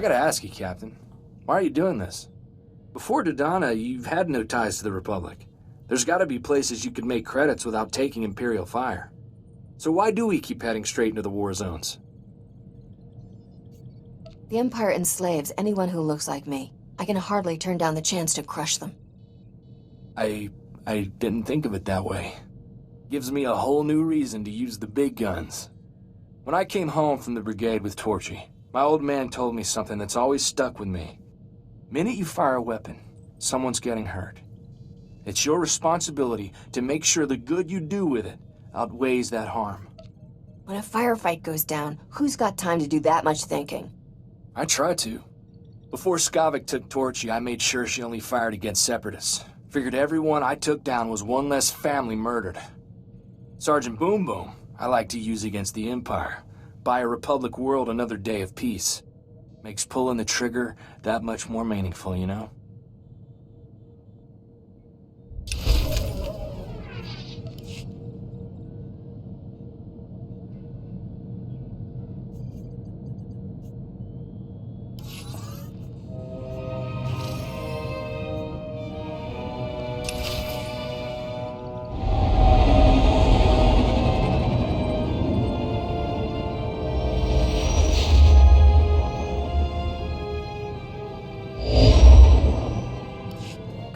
gotta ask you, Captain. Why are you doing this? Before Dodonna, you've had no ties to the Republic. There's gotta be places you could make credits without taking Imperial fire. So why do we keep heading straight into the war zones? The Empire enslaves anyone who looks like me. I can hardly turn down the chance to crush them. I didn't think of it that way. Gives me a whole new reason to use the big guns. When I came home from the brigade with Torchy, my old man told me something that's always stuck with me. Minute you fire a weapon, someone's getting hurt. It's your responsibility to make sure the good you do with it outweighs that harm. When a firefight goes down, who's got time to do that much thinking? I try to. Before Skavik took Torchy, I made sure she only fired against separatists. Figured everyone I took down was one less family murdered. Sergeant Boom Boom, I like to use against the Empire. Buy a Republic world another day of peace. Makes pulling the trigger that much more meaningful, you know?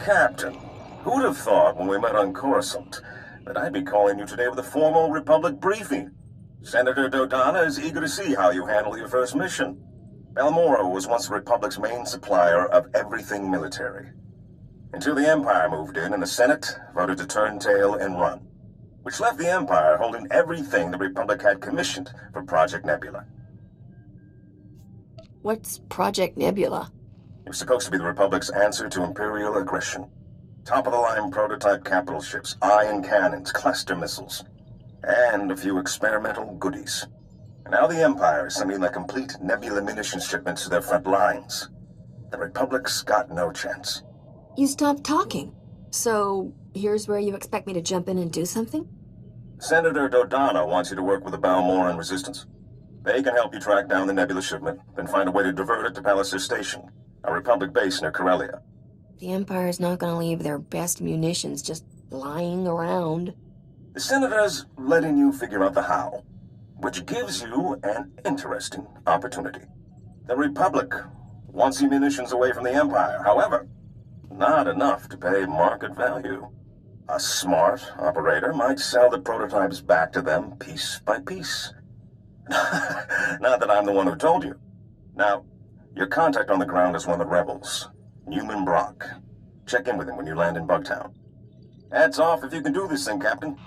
Captain, who'd have thought when we met on Coruscant that I'd be calling you today with a formal Republic briefing? Senator Dodonna is eager to see how you handle your first mission. Balmorra was once the Republic's main supplier of everything military. Until the Empire moved in and the Senate voted to turn tail and run, which left the Empire holding everything the Republic had commissioned for Project Nebula. What's Project Nebula? It was supposed to be the Republic's answer to Imperial aggression. Top-of-the-line prototype capital ships, ion cannons, cluster missiles, and a few experimental goodies. And now the Empire is sending their complete Nebula munitions shipments to their front lines. The Republic's got no chance. You stopped talking. So, here's where you expect me to jump in and do something? Senator Dodonna wants you to work with the Balmorran Resistance. They can help you track down the Nebula shipment, then find a way to divert it to Palliser Station, a Republic base near Corellia. The Empire's not gonna leave their best munitions just lying around. The Senator's letting you figure out the how, which gives you an interesting opportunity. The Republic wants your munitions away from the Empire, however, not enough to pay market value. A smart operator might sell the prototypes back to them piece by piece. Not that I'm the one who told you. Now, your contact on the ground is one of the rebels, Newman Brock. Check in with him when you land in Bugtown. Hats off if you can do this thing, Captain.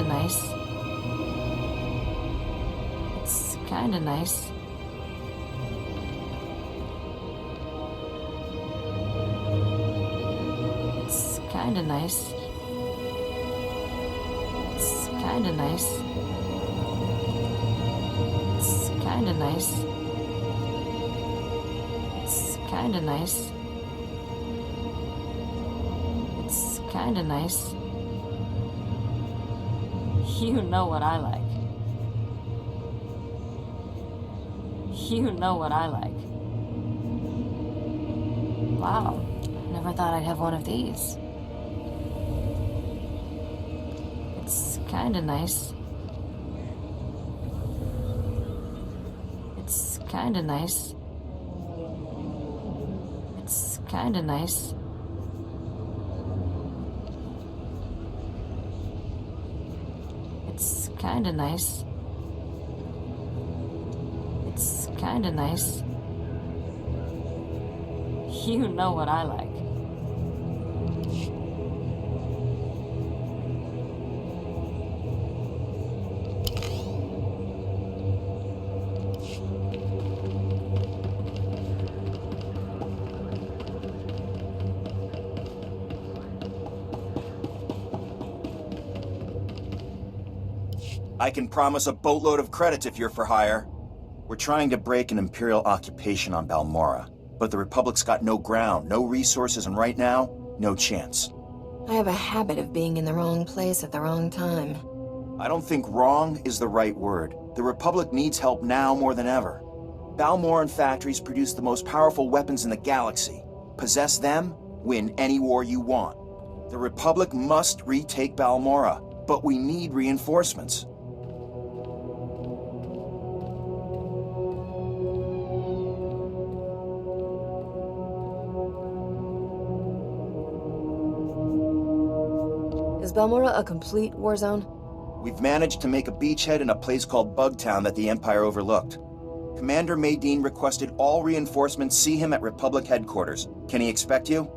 nice. It's kinda nice. It's kinda nice. It's kinda nice. It's kinda nice. It's kinda nice. It's kinda nice. You know what I like. You know what I like. Wow, never thought I'd have one of these. It's kinda nice. It's kinda nice. It's kinda nice. It's kinda nice. It's kinda nice. You know what I like. I can promise a boatload of credits if you're for hire. We're trying to break an Imperial occupation on Balmorra, but the Republic's got no ground, no resources, and right now, no chance. I have a habit of being in the wrong place at the wrong time. I don't think wrong is the right word. The Republic needs help now more than ever. Balmorran Factories produce the most powerful weapons in the galaxy. Possess them, win any war you want. The Republic must retake Balmorra, but we need reinforcements. Is Balmorra a complete war zone? We've managed to make a beachhead in a place called Bugtown that the Empire overlooked. Commander Maydeen requested all reinforcements see him at Republic headquarters. Can he expect you?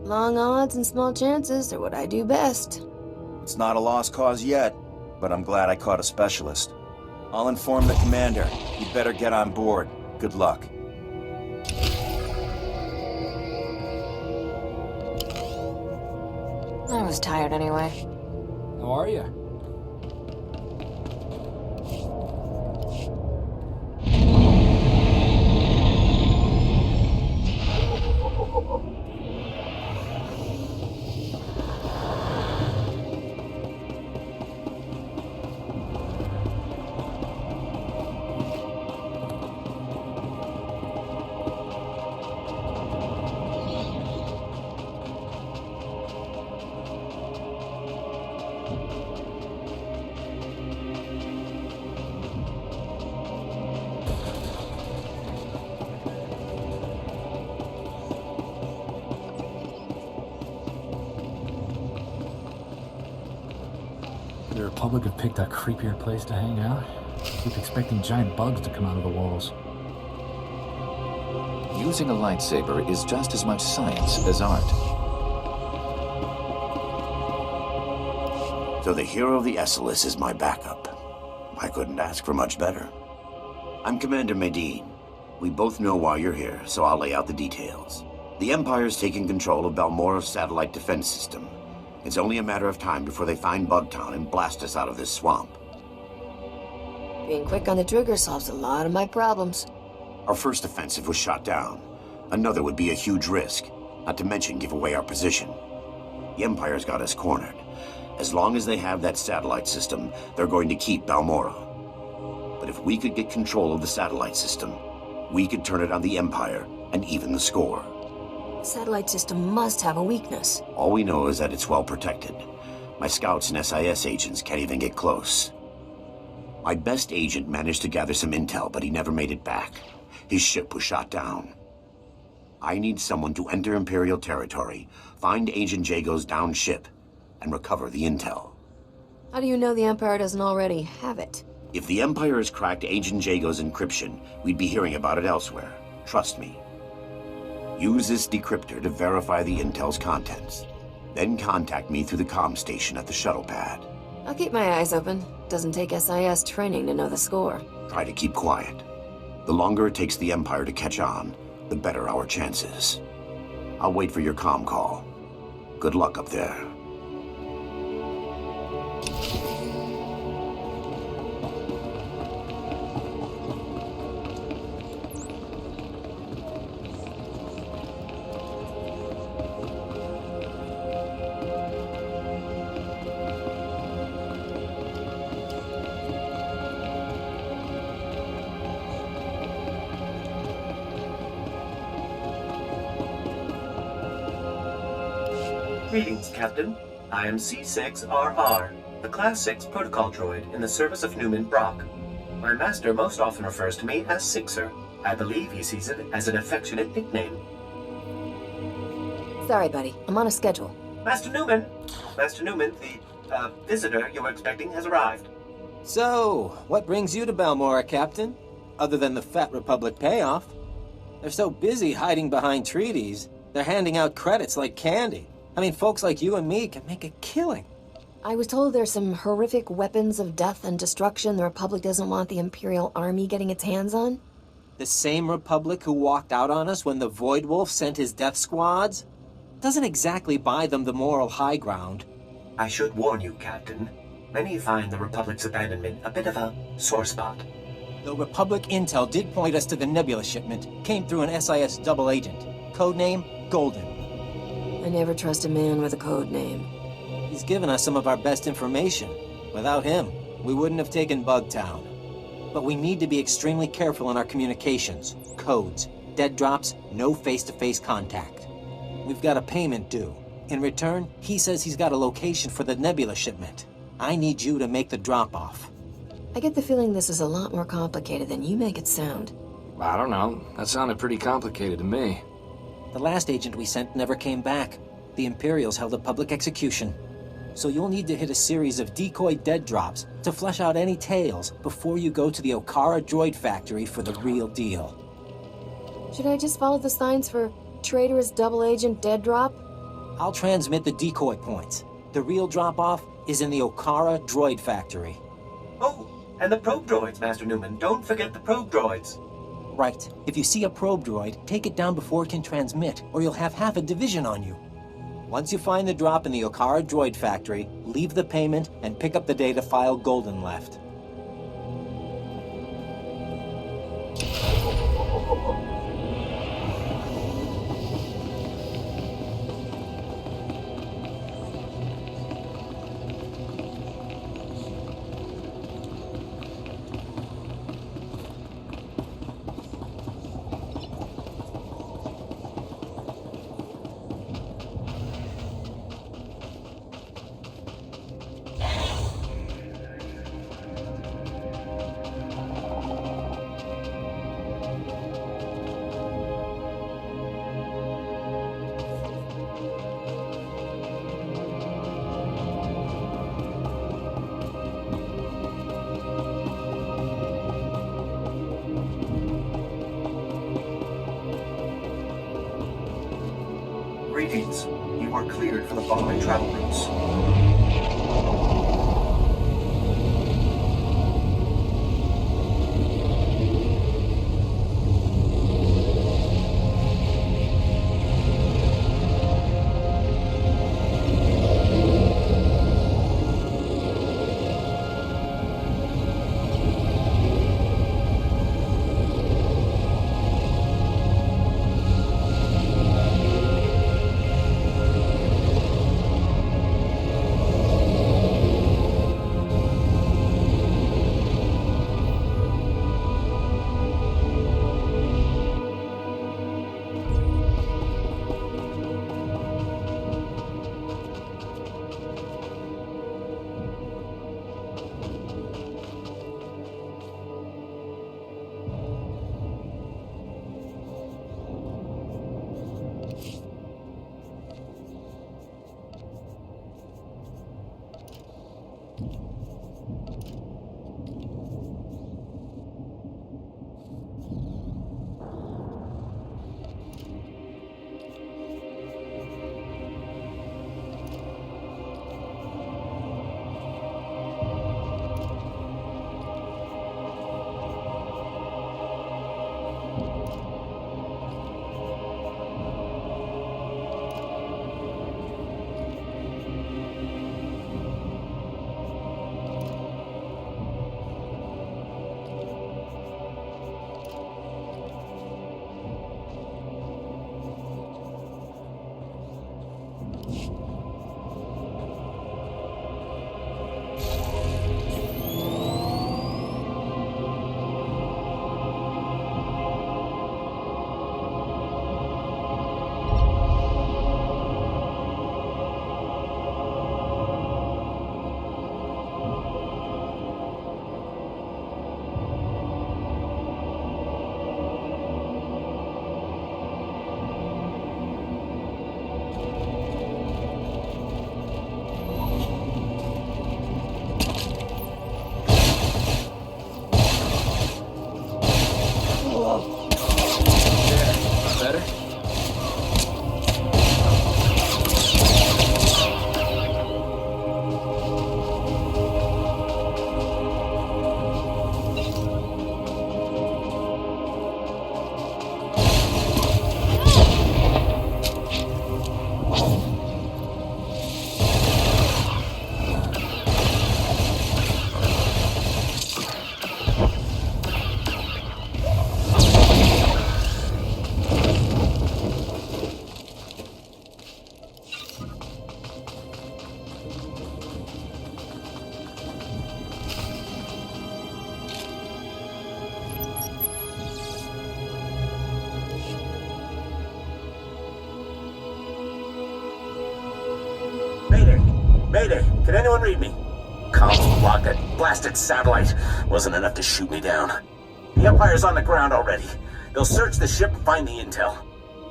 Long odds and small chances are what I do best. It's not a lost cause yet, but I'm glad I caught a specialist. I'll inform the commander. You'd better get on board. Good luck. I was tired anyway. How are you? The Republic have picked a creepier place to hang out. Keep expecting giant bugs to come out of the walls. Using a lightsaber is just as much science as art. So the hero of the Esselis is my backup. I couldn't ask for much better. I'm Commander Maydeen. We both know why you're here, so I'll lay out the details. The Empire's taking control of Balmorra's satellite defense system. It's only a matter of time before they find Bugtown and blast us out of this swamp. Being quick on the trigger solves a lot of my problems. Our first offensive was shot down. Another would be a huge risk, not to mention give away our position. The Empire's got us cornered. As long as they have that satellite system, they're going to keep Balmorra. But if we could get control of the satellite system, we could turn it on the Empire and even the score. The satellite system must have a weakness. All we know is that it's well protected. My scouts and SIS agents can't even get close. My best agent managed to gather some intel, but he never made it back. His ship was shot down. I need someone to enter Imperial territory, find Agent Jago's downed ship, and recover the intel. How do you know the Empire doesn't already have it? If the Empire has cracked Agent Jago's encryption, we'd be hearing about it elsewhere. Trust me. Use this decryptor to verify the intel's contents. Then contact me through the comm station at the shuttle pad. I'll keep my eyes open. Doesn't take SIS training to know the score. Try to keep quiet. The longer it takes the Empire to catch on, the better our chances. I'll wait for your comm call. Good luck up there. Greetings, Captain. I am C6RR, the Class 6 protocol droid in the service of Newman Brock. My master most often refers to me as Sixer. I believe he sees it as an affectionate nickname. Sorry, buddy. I'm on a schedule. Master Newman! Master Newman, the visitor you were expecting has arrived. So, what brings you to Balmorra, Captain? Other than the Fat Republic payoff. They're so busy hiding behind treaties, they're handing out credits like candy. I mean, folks like you and me can make a killing. I was told there's some horrific weapons of death and destruction the Republic doesn't want the Imperial Army getting its hands on. The same Republic who walked out on us when the Void Wolf sent his death squads? Doesn't exactly buy them the moral high ground. I should warn you, Captain. Many find the Republic's abandonment a bit of a sore spot. Though Republic intel did point us to the Nebula shipment, came through an SIS double agent. Codename Golden. I never trust a man with a code name. He's given us some of our best information. Without him, we wouldn't have taken Bugtown. But we need to be extremely careful in our communications. Codes, dead drops, no face-to-face contact. We've got a payment due. In return, he says he's got a location for the Nebula shipment. I need you to make the drop-off. I get the feeling this is a lot more complicated than you make it sound. I don't know. That sounded pretty complicated to me. The last agent we sent never came back. The Imperials held a public execution. So you'll need to hit a series of decoy dead drops to flesh out any tales before you go to the Okara droid factory for the real deal. Should I just follow the signs for traitorous double agent dead drop? I'll transmit the decoy points. The real drop-off is in the Okara droid factory. Oh, and the probe droids, Master Newman. Don't forget the probe droids. Right. If you see a probe droid, take it down before it can transmit, or you'll have half a division on you. Once you find the drop in the Okara droid factory, leave the payment and pick up the data file Golden left. Greetings. You are cleared for the following travel routes. Mayday, can anyone read me? Comms blocked. That blasted satellite wasn't enough to shoot me down. The Empire's on the ground already. They'll search the ship and find the intel.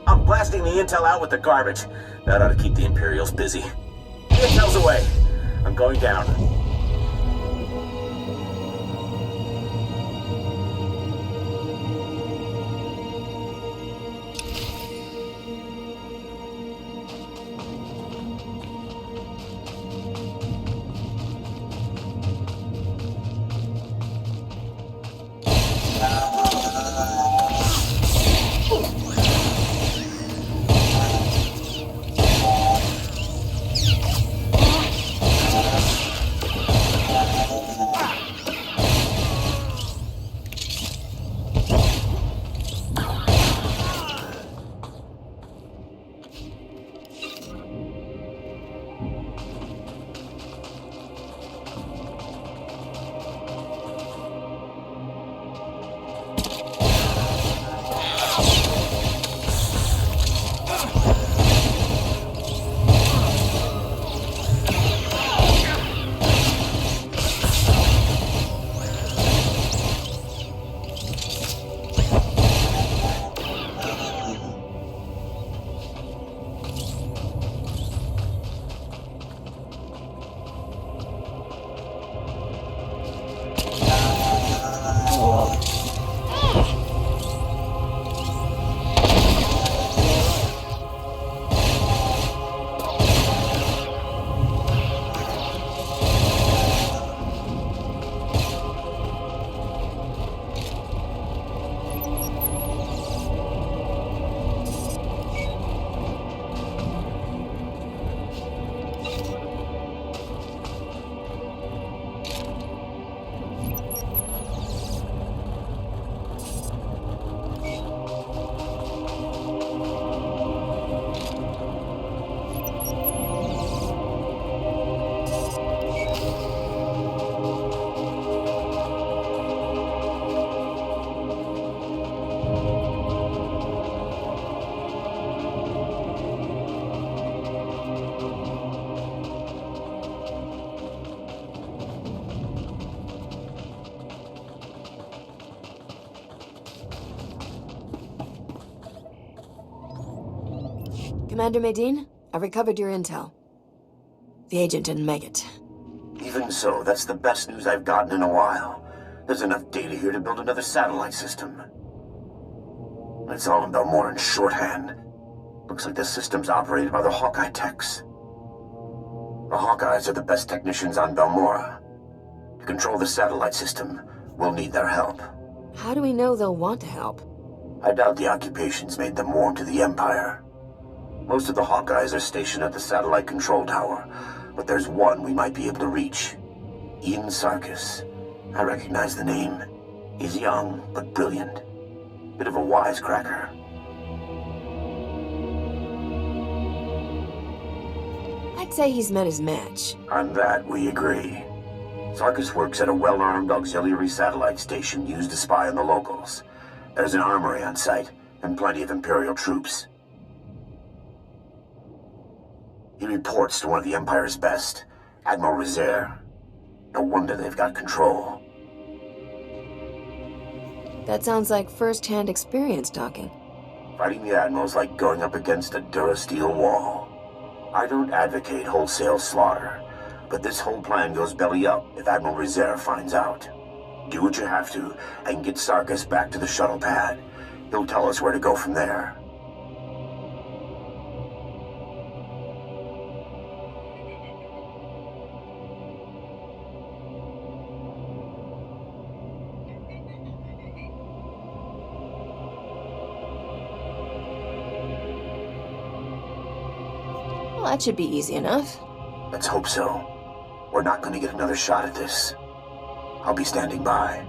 I'm blasting the intel out with the garbage. That ought to keep the Imperials busy. The intel's away. I'm going down. Commander Medine, I've recovered your intel. The agent didn't make it. Even so, that's the best news I've gotten in a while. There's enough data here to build another satellite system. It's all in Balmorran shorthand. Looks like the system's operated by the Hawkeye techs. The Hawkeyes are the best technicians on Balmorra. To control the satellite system, we'll need their help. How do we know they'll want to help? I doubt the occupation's made them warm to the Empire. Most of the Hawkeyes are stationed at the satellite control tower, but there's one we might be able to reach. Ian Sarkis. I recognize the name. He's young, but brilliant. Bit of a wisecracker. I'd say he's met his match. On that, we agree. Sarkis works at a well-armed auxiliary satellite station used to spy on the locals. There's an armory on site, and plenty of Imperial troops. He reports to one of the Empire's best, Admiral Rezair. No wonder they've got control. That sounds like first-hand experience talking. Fighting the Admiral's like going up against a Durasteel wall. I don't advocate wholesale slaughter, but this whole plan goes belly up if Admiral Rezair finds out. Do what you have to, and get Sarkis back to the shuttle pad. He'll tell us where to go from there. Well, that should be easy enough. Let's hope so. We're not going to get another shot at this. I'll be standing by.